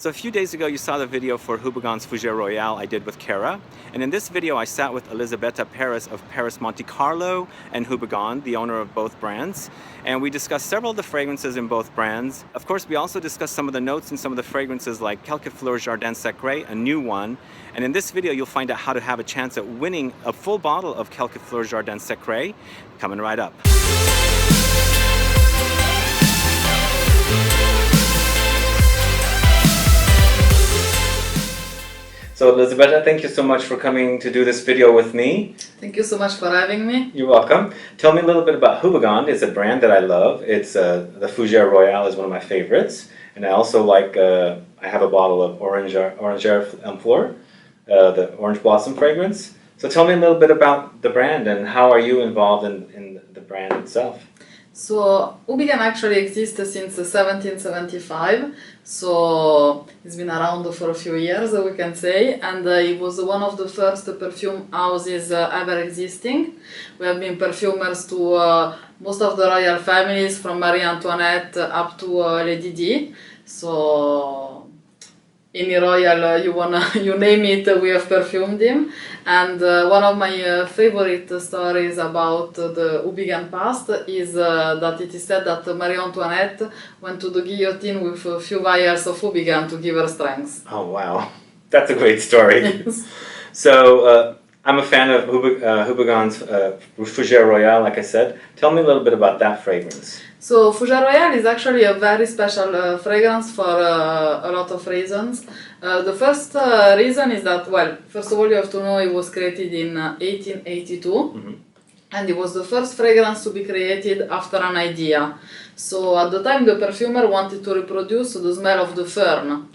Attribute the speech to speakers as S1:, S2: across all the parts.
S1: So a few days ago you saw the video for Houbigant's Fougère Royale I did with Cara, and in this video I sat with Elizabetta Perris of Perris Monte Carlo and Houbigant, the owner of both brands, and we discussed several of the fragrances in both brands. Of course, we also discussed some of the notes in some of the fragrances like Quelques Fleurs Jardin Secret, a new one, and in this video you'll find out how to have a chance at winning a full bottle of Quelques Fleurs Jardin Secret, coming right up. So Elizabetta, thank you so much for coming to do this video with me.
S2: Thank you so much for having me.
S1: You're welcome. Tell me a little bit about Houbigant. It's a brand that I love. It's the Fougère Royale is one of my favorites, and I also like. I have a bottle of Fougère Royale, the orange blossom fragrance. So tell me a little bit about the brand and how are you involved in the brand itself?
S2: So Houbigant actually exists since 1775, so it's been around for a few years, we can say, and it was one of the first perfume houses ever existing. We have been perfumers to most of the royal families, from Marie Antoinette up to Lady Di. So any royal you name it, we have perfumed him. And one of my favorite stories about the Houbigant past is that it is said that Marie Antoinette went to the guillotine with a few vials of Houbigant to give her strength.
S1: Oh wow, that's a great story.
S2: Yes.
S1: So I'm a fan of Houbigant's Fougère Royale, like I said. Tell me a little bit about that fragrance.
S2: So Fougère Royale is actually a very special fragrance for a lot of reasons. The first reason is that, well, first of all you have to know it was created in 1882, and it was the first fragrance to be created after an idea. So at the time the perfumer wanted to reproduce the smell of the fern,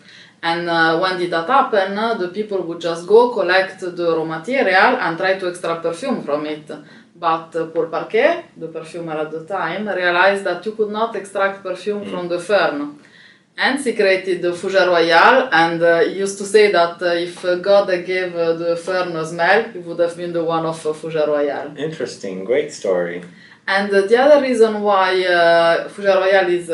S2: and when did that happen? The people would just go collect the raw material and try to extract perfume from it. But Paul Parquet, the perfumer at the time, realized that you could not extract perfume from the fern. Hence he created the Fougère Royale, and he used to say that if God gave the fern a smell, it would have been the one of Fougère Royale.
S1: Interesting, great story.
S2: And the other reason why Fougère Royale is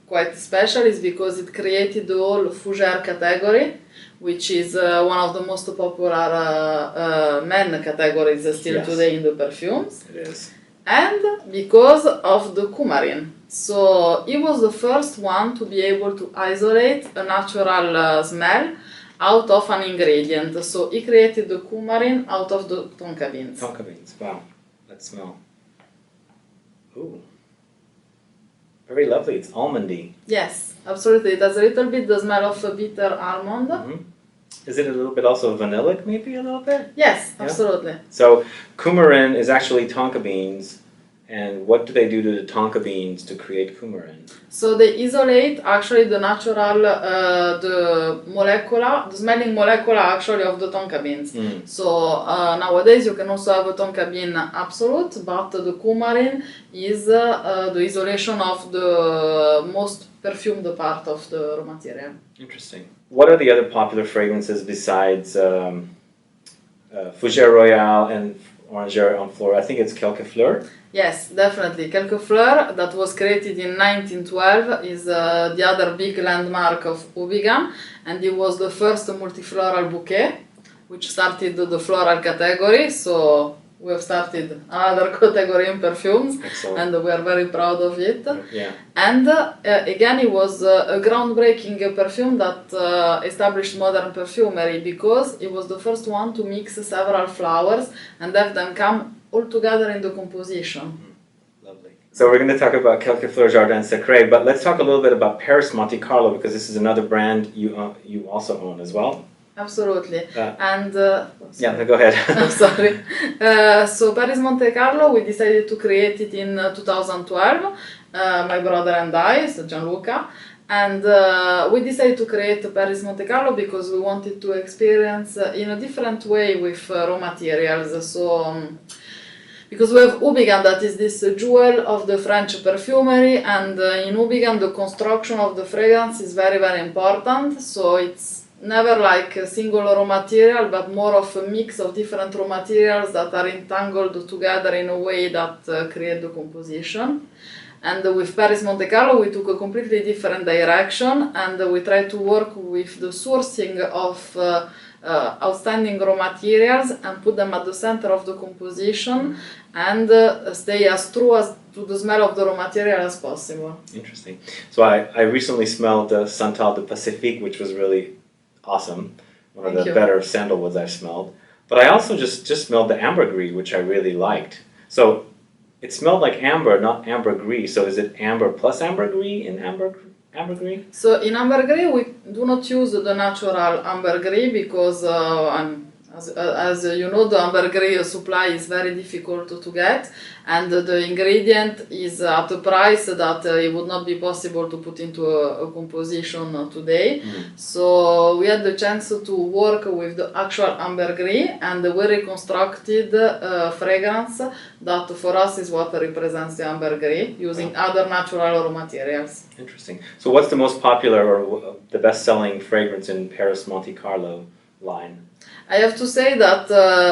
S2: quite special is because it created the whole Fougère category, which is one of the most popular men categories still today in the perfumes.
S1: It is.
S2: And because of the coumarin. So he was the first one to be able to isolate a natural smell out of an ingredient. So he created the coumarin out of the tonka beans.
S1: Tonka beans, wow. Let's smell. Ooh. Very lovely, it's almondy.
S2: Yes, absolutely. It has a little bit the smell of a bitter almond.
S1: Is it a little bit also vanillic, maybe a little bit?
S2: Yes, absolutely.
S1: So coumarin is actually tonka beans, and what do they do to the tonka beans to create coumarin?
S2: So they isolate actually the natural, the smelling molecule actually of the tonka beans. So nowadays you can also have a tonka bean absolute, but the coumarin is the isolation of the most perfumed part of the raw material. Interesting.
S1: What are the other popular fragrances besides Fougère Royale and Orangère en Fleur? I think it's Quelques Fleurs.
S2: Yes, definitely. Quelques Fleurs, that was created in 1912, is the other big landmark of Houbigant, and it was the first multifloral bouquet, which started the floral category. So we have started another category in perfumes.
S1: Excellent.
S2: And we are very proud of it.
S1: Yeah.
S2: And again, it was a groundbreaking perfume that established modern perfumery, because it was the first one to mix several flowers and have them come all together in the composition.
S1: Lovely. So we're going to talk about Quelques Fleurs Jardin Secret, but let's talk a little bit about Perris Monte Carlo, because this is another brand you also own as well.
S2: Absolutely. And
S1: yeah, go ahead.
S2: I'm sorry. So Perris Monte Carlo, we decided to create it in 2012, my brother and I, so Gianluca, and we decided to create Perris Monte Carlo because we wanted to experience in a different way with raw materials. So because we have Houbigant, that is this jewel of the French perfumery, and in Houbigant the construction of the fragrance is very, very important. So it's never like a single raw material, but more of a mix of different raw materials that are entangled together in a way that create the composition. And with Perris Monte Carlo, we took a completely different direction, and we tried to work with the sourcing of outstanding raw materials and put them at the center of the composition, and stay as true as to the smell of the raw material as possible.
S1: Interesting. So I recently smelled the Santal Du Pacifique, which was really awesome. One of the better sandalwoods I've smelled. But I also just smelled the Ambre Gris, which I really liked. So it smelled like amber, not Ambre Gris. So is it amber plus Ambre Gris in Ambre Gris?
S2: So in Ambre Gris, we do not use the natural Ambre Gris because, as you know, the Ambre Gris supply is very difficult to get, and the ingredient is at a price that it would not be possible to put into a composition today. So we had the chance to work with the actual Ambre Gris, and we reconstructed fragrance that for us is what represents the Ambre Gris, using other natural raw materials.
S1: Interesting. So what's the most popular or the best-selling fragrance in Perris Monte Carlo line?
S2: I have to say that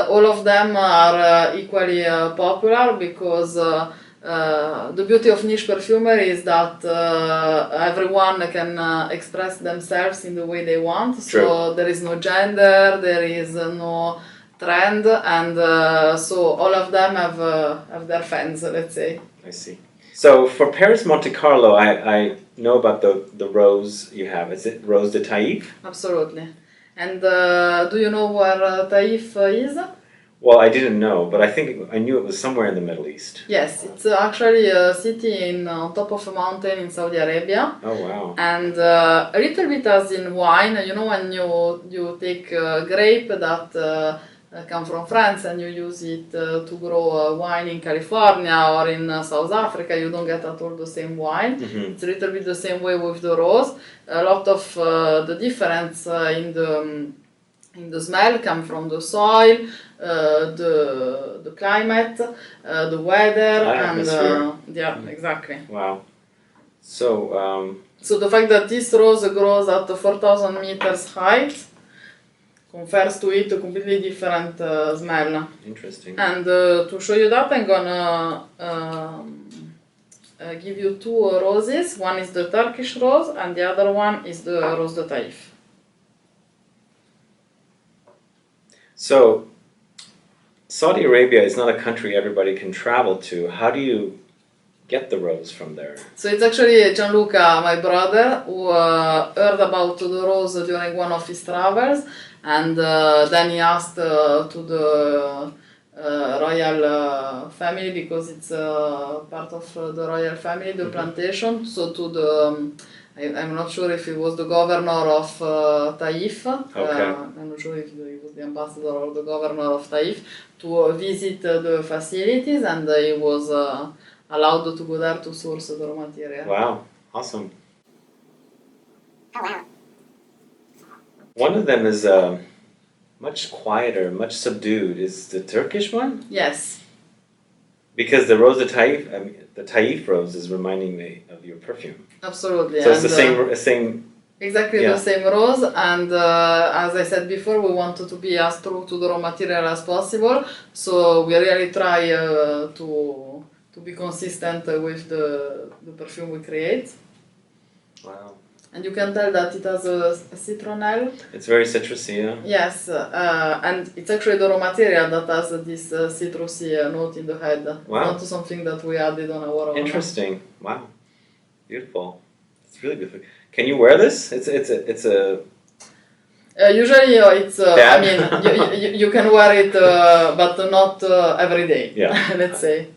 S2: all of them are equally popular, because the beauty of niche perfumery is that everyone can express themselves in the way they want. So there is no gender, there is no trend, and so all of them have their fans, let's say.
S1: I see. So for Perris Monte Carlo, I know about the rose you have. Is it Rose de Taif?
S2: Absolutely. And do you know where Taif is?
S1: Well, I didn't know, but I knew it was somewhere in the Middle East.
S2: Yes, it's actually a city on top of a mountain in Saudi Arabia.
S1: Oh, wow.
S2: And a little bit as in wine, you know, when you take a grape that come from France and you use it to grow wine in California or in South Africa, you don't get at all the same wine. It's a little bit the same way with the rose. A lot of the difference in the smell come from the soil, the climate, the weather, and yeah, exactly.
S1: Wow. So
S2: so the fact that this rose grows at 4,000 meters height confers to it a completely different smell.
S1: Interesting.
S2: And to show you that, I'm gonna give you two roses. One is the Turkish rose, and the other one is the Rose de Taif.
S1: So, Saudi Arabia is not a country everybody can travel to. How do you get the rose from there?
S2: So it's actually Gianluca, my brother, who heard about the rose during one of his travels, and then he asked to the royal family, because it's part of the royal family, the plantation, so to the I'm not sure if it was the governor of Taif. I'm not sure if he was the ambassador or the governor of Taif, to visit the facilities, and he was allowed to go there to source the raw material.
S1: Wow, awesome. Oh, wow. One of them is much quieter, much subdued. Is the Turkish one?
S2: Yes.
S1: Because the Rose de Taif, the Taif rose is reminding me of your perfume.
S2: Absolutely.
S1: So it's the same.
S2: Exactly, the same rose, and as I said before, we wanted to be as true to the raw material as possible. So we really try to be consistent with the perfume we create. Wow. And you can tell that it has a citronelle.
S1: It's very citrusy, yeah?
S2: Yes, and it's actually the raw material that has this citrusy note in the head.
S1: Wow.
S2: Not something that we added on our own.
S1: Interesting. Wow. Beautiful. It's really beautiful. Can you wear this? It's a
S2: usually it's, I mean, you can wear it, but not every day, let's say.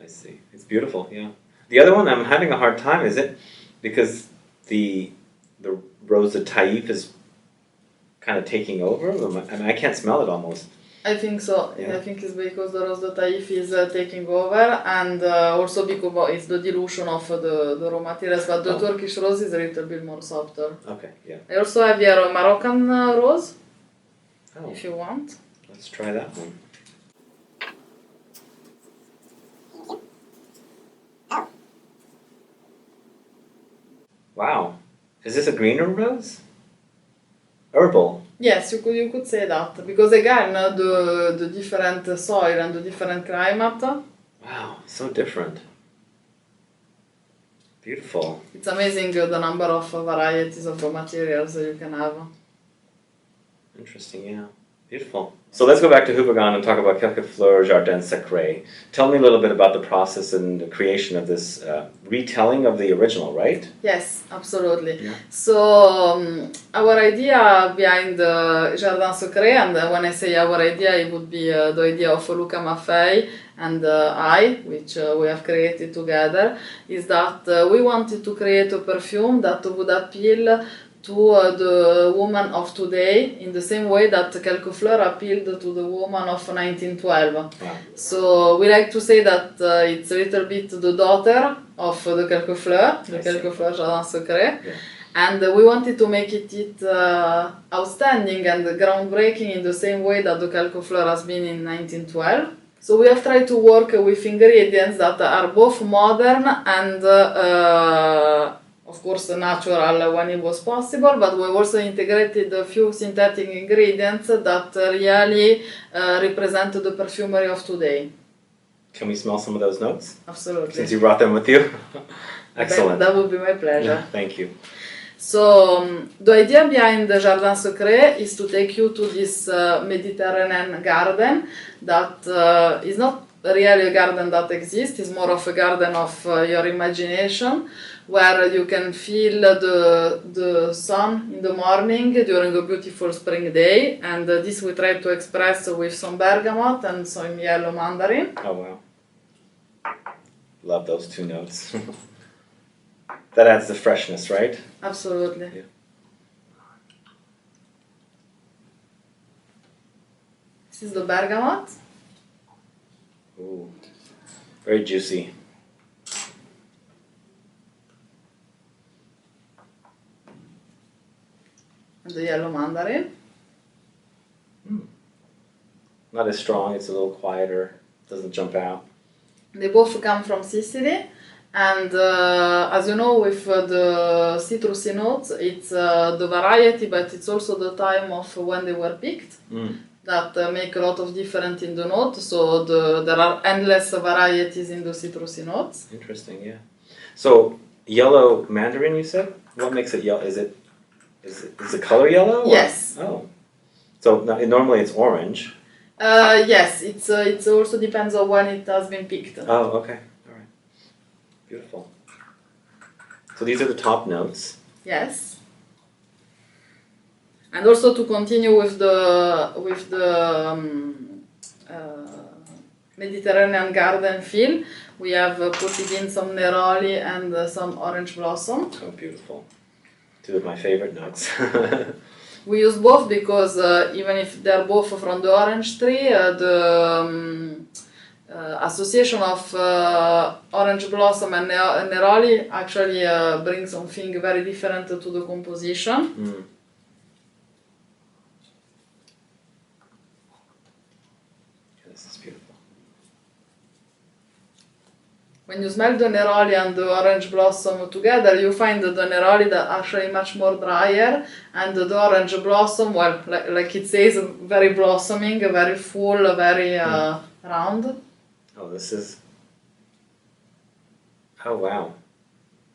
S1: I see. It's beautiful, yeah. The other one, I'm having a hard time. Is it because the Rose de Taif is kind of taking over? I mean, I can't smell it almost.
S2: I think so. Yeah. I think it's because the Rose de Taif is taking over, and also because it's the dilution of the raw materials, but the Turkish rose is a little bit more softer.
S1: Okay, yeah.
S2: I also have here a Moroccan rose, if you want.
S1: Let's try that one. Wow. Is this a greener rose? Herbal.
S2: Yes, you could say that, because again, the different soil and the different climate.
S1: Wow, so different. Beautiful.
S2: It's amazing the number of varieties of raw materials you can have.
S1: Interesting, yeah. Beautiful. So let's go back to Houbigant and talk about Quelques Fleurs Jardin Secret. Tell me a little bit about the process and the creation of this retelling of the original, right?
S2: Yes, absolutely.
S1: Yeah.
S2: So our idea behind the Jardin Secret, and when I say our idea, it would be the idea of Luca Maffei and I, which we have created together, is that we wanted to create a perfume that would appeal to the woman of today in the same way that Quelques Fleurs appealed to the woman of 1912.
S1: Wow.
S2: So we like to say that it's a little bit the daughter of the Quelques Fleurs, the Quelques Fleurs Jardin Secret.
S1: Yeah.
S2: And we wanted to make it outstanding and groundbreaking in the same way that the Quelques Fleurs has been in 1912. So we have tried to work with ingredients that are both modern and of course natural when it was possible, but we've also integrated a few synthetic ingredients that really represent the perfumery of today.
S1: Can we smell some of those notes?
S2: Absolutely.
S1: Since you brought them with you? Excellent.
S2: That would be my pleasure.
S1: Yeah, thank you.
S2: So the idea behind the Jardin Secret is to take you to this Mediterranean garden that is not really a garden that exists, it's more of a garden of your imagination, where you can feel the sun in the morning during a beautiful spring day, and this we try to express with some bergamot and some yellow mandarin.
S1: Oh wow. Love those two notes. That adds the freshness, right?
S2: Absolutely.
S1: Yeah.
S2: This is the bergamot.
S1: Ooh, very juicy.
S2: And the yellow mandarin.
S1: Not as strong, it's a little quieter, doesn't jump out.
S2: They both come from Sicily, and as you know, with the citrusy notes, it's the variety, but it's also the time of when they were picked that make a lot of difference in the note. So there are endless varieties in the citrusy notes.
S1: Interesting, yeah. So yellow mandarin, you said? What makes it yellow? Is the color yellow? Or?
S2: Yes.
S1: Oh. So normally it's orange.
S2: Yes, it also depends on when it has been picked.
S1: Oh, okay. All right. Beautiful. So these are the top notes.
S2: Yes. And also to continue with the Mediterranean garden feel, we have put in some neroli and some orange blossom.
S1: Oh, beautiful. Two of my favorite notes.
S2: We use both because even if they're both from the orange tree, the association of orange blossom and neroli actually brings something very different to the composition.
S1: This is beautiful.
S2: When you smell the neroli and the orange blossom together, you find the neroli that actually much more drier, and the orange blossom, well, like it says, very blossoming, very full, very round.
S1: Oh, this is... Oh, wow.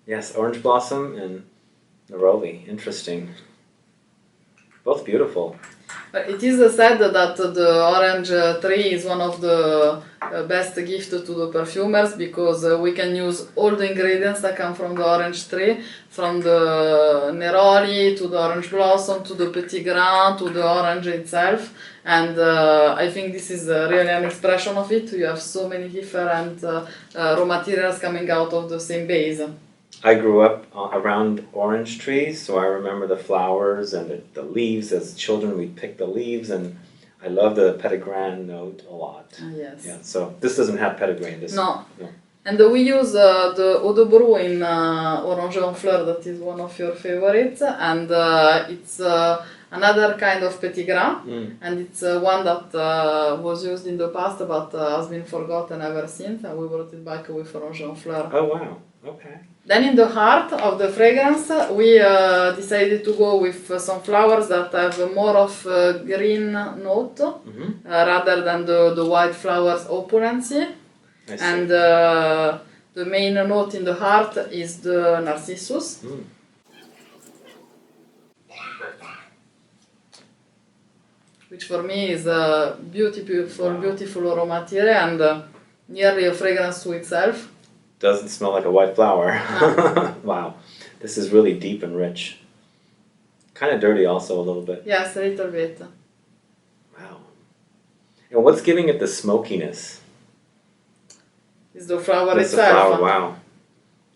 S1: Yes, orange blossom and neroli. Interesting. Both beautiful.
S2: It is said that the orange tree is one of the best gifts to the perfumers because we can use all the ingredients that come from the orange tree, from the neroli to the orange blossom to the petit grain to the orange itself, and I think this is really an expression of it. You have so many different raw materials coming out of the same base.
S1: I grew up around orange trees, so I remember the flowers and the leaves. As children, we'd pick the leaves, and I love the petitgrain note a lot.
S2: Yes.
S1: Yeah. So this doesn't have petitgrain.
S2: No. And we use the eau de Brou in Orange en Fleur, that is one of your favorites, and it's another kind of petit grain, and it's one that was used in the past but has been forgotten ever since, and we brought it back with Orange en Fleur.
S1: Oh wow, okay.
S2: Then in the heart of the fragrance, we decided to go with some flowers that have more of a green note, rather than the white flowers opulency. And The main note in the heart is the Narcissus. Which for me is a beautiful raw material and nearly a fragrance to itself.
S1: Doesn't smell like a white flower. Wow. This is really deep and rich. Kind of dirty also a little bit.
S2: Yes, a little bit.
S1: Wow. And what's giving it the smokiness?
S2: It's the flower
S1: It's the
S2: itself.
S1: flower, wow.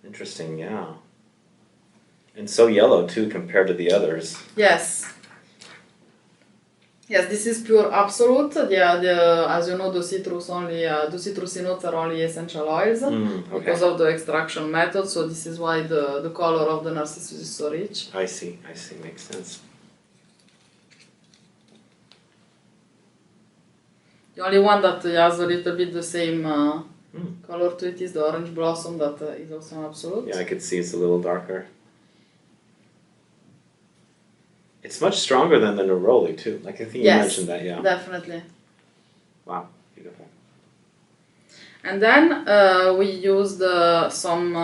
S1: Interesting, yeah. And so yellow too compared to the others.
S2: Yes. Yes, this is pure absolute. As you know, the citrusy notes are only essential oils
S1: Okay.
S2: because of the extraction method. So this is why the color of the Narcissus is so rich.
S1: I see, makes sense.
S2: The only one that has a little bit the same color to it is the orange blossom that is also an absolute.
S1: Yeah, I could see it's a little darker. It's much stronger than the Neroli too. Like I think you mentioned that, yeah.
S2: Definitely.
S1: Wow, beautiful.
S2: And then we used some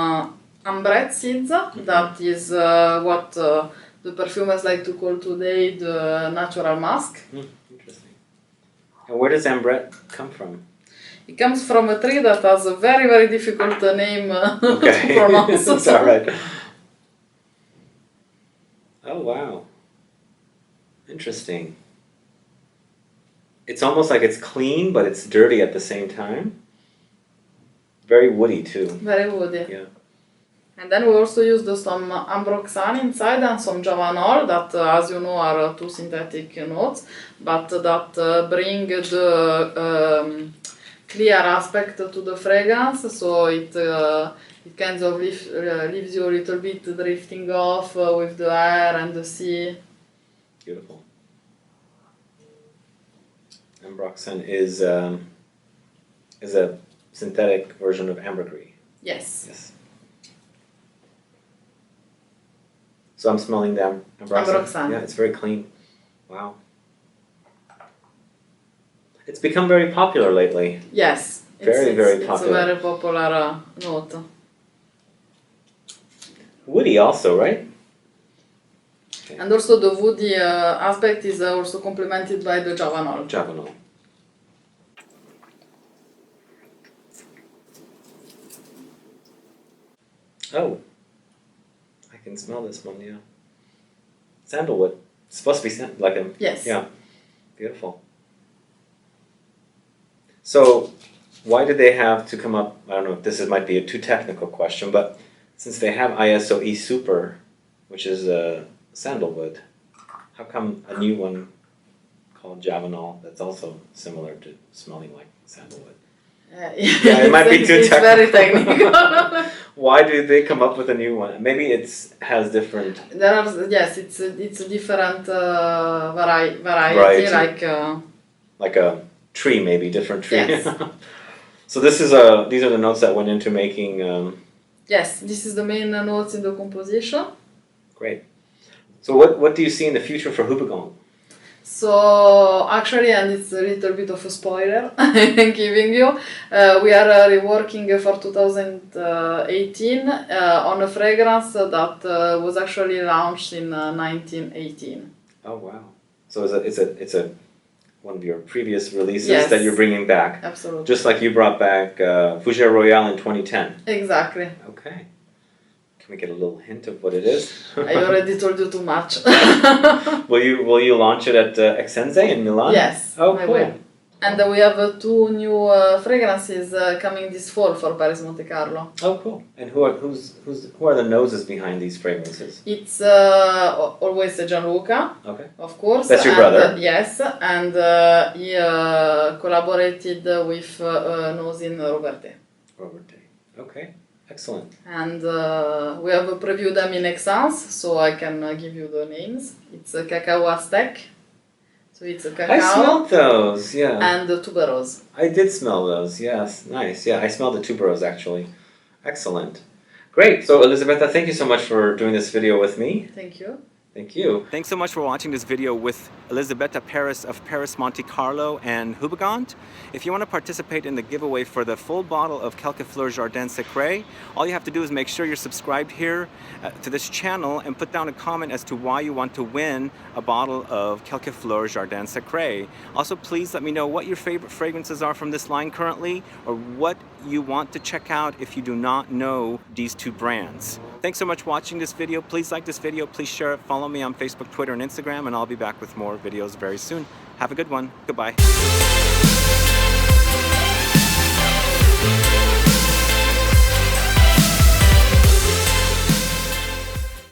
S2: ambrette seeds. That is what the perfumers like to call today the natural musk.
S1: Interesting. And where does ambrette come from?
S2: It comes from a tree that has a very, very difficult name to pronounce.
S1: It's all right. Oh, wow. Interesting. It's almost like it's clean, but it's dirty at the same time. Very woody too.
S2: Very woody.
S1: Yeah.
S2: And then we also used some ambroxan inside and some javanol that, as you know, are two synthetic notes, but that bring the clear aspect to the fragrance, so it kind of leaves you a little bit drifting off with the air and the sea.
S1: Beautiful. Ambroxan is a synthetic version of Ambre Gris.
S2: Yes.
S1: So I'm smelling the Ambroxan.
S2: Ambroxan.
S1: Yeah, it's very clean. Wow. It's become very popular lately.
S2: Yes.
S1: Very popular.
S2: It's a very popular note.
S1: Woody also, right? Okay.
S2: And also the woody aspect is also complemented by the javanol.
S1: Javanol. Oh, I can smell this one, yeah. Sandalwood. It's supposed to be like a...
S2: Yes.
S1: Yeah, beautiful. So, why did they have to come up, I don't know if this might be a too technical question, but since they have ISO E Super, which is sandalwood, how come a new one called Javanol that's also similar to smelling like sandalwood?
S2: Yeah,
S1: it might be too technical.
S2: It's very technical.
S1: Why do they come up with a new one? Maybe it has different...
S2: It's a different variety.
S1: Like a tree, maybe, different tree.
S2: Yes.
S1: So these are the notes that went into making...
S2: Yes, this is the main notes in the composition.
S1: Great. So what do you see in the future for Houbigant?
S2: So actually, and it's a little bit of a spoiler I'm giving you, we are reworking for 2018 on a fragrance that was actually launched in 1918.
S1: Oh wow! So it's a one of your previous releases
S2: Yes.
S1: that you're bringing back.
S2: Absolutely.
S1: Just like you brought back Fougère Royale in 2010.
S2: Exactly.
S1: Okay. Can we get a little hint of what it is?
S2: I already told you too much.
S1: Will you launch it at Exenze in Milan?
S2: Yes,
S1: Oh,
S2: I
S1: cool.
S2: will. And we have two new fragrances coming this fall for Perris Monte Carlo.
S1: Oh, cool. And who are the noses behind these fragrances?
S2: It's always Gianluca,
S1: Okay.
S2: of course.
S1: That's your
S2: and,
S1: brother?
S2: Yes, and he collaborated with nose in Roberte.
S1: Robert. Okay. Excellent.
S2: And we have previewed them in Essence, so I can give you the names. It's a Cacao Aztec. So it's a cacao.
S1: I smelled those, yeah.
S2: And the tuberose.
S1: I did smell those, yes. Nice, yeah. I smelled the tuberose, actually. Excellent. Great. So, Elisabetta, thank you so much for doing this video with me.
S2: Thank you.
S3: Thank you.
S1: Thanks so much for watching this video with Elizabetta Perris of Perris Monte Carlo and Houbigant. If you want to participate in the giveaway for the full bottle of Quelques Fleurs Jardin Secret, all you have to do is make sure you're subscribed here to this channel and put down a comment as to why you want to win a bottle of Quelques Fleurs Jardin Secret. Also, please let me know what your favorite fragrances are from this line currently, or what you want to check out if you do not know these two brands. Thanks so much for watching this video. Please like this video, please share it, follow me on Facebook, Twitter, and Instagram, and I'll be back with more videos very soon. Have a good one. Goodbye.